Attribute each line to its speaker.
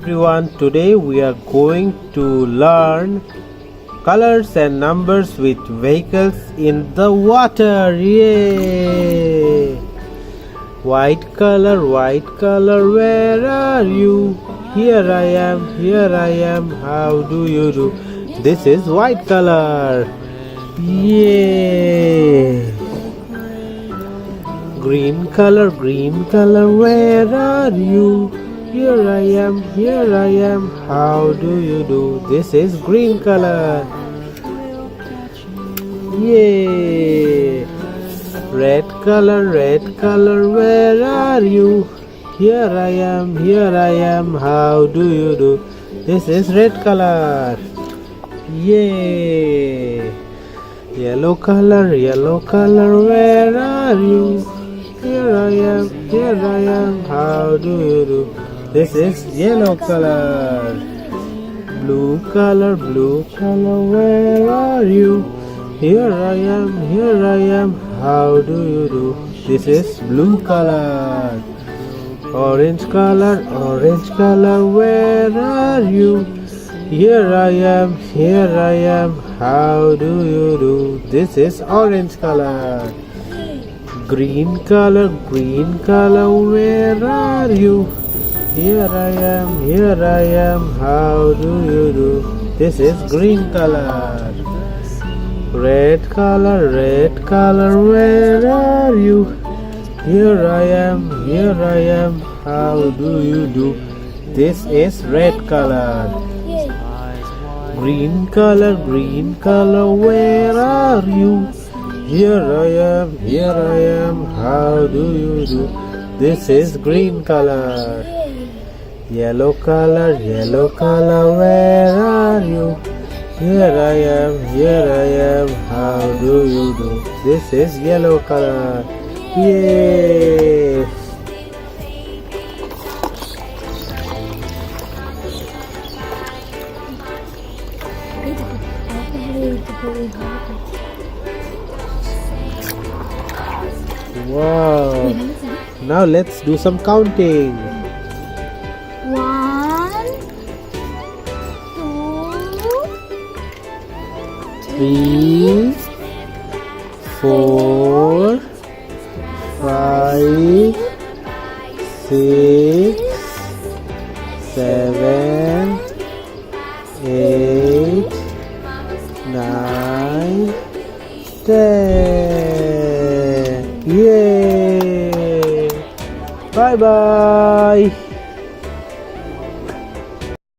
Speaker 1: Everyone, today we are going to learn colors and numbers with vehicles in the water. Yay! White color, where are you? Here I am, how do you do? This is white color. Yay! Green color, where are you? Here I am, how do you do? This is green color. Yay! Red color, where are you? Here I am, how do you do? This is red color. Yay! Yellow color, where are you? Here I am, how do you do? This is yellow color. Blue color, where are you? Here I am, how do you do? This is blue color. Orange color, where are you? Here I am, how do you do? This is orange color. Green color, where are you? Here I am, how do you do? This is green color. Red color, where are you? Here I am, how do you do? This is red color. Green color, where are you? Here I am, how do you do? This is green color. Yellow color, where are you? Here I am, how do you do? This is yellow color. Yay! Wow! Now let's do some counting.
Speaker 2: 1, 2,
Speaker 1: 3, 4, 5, 6, 7, 8, 9, 10. Yay! Bye bye.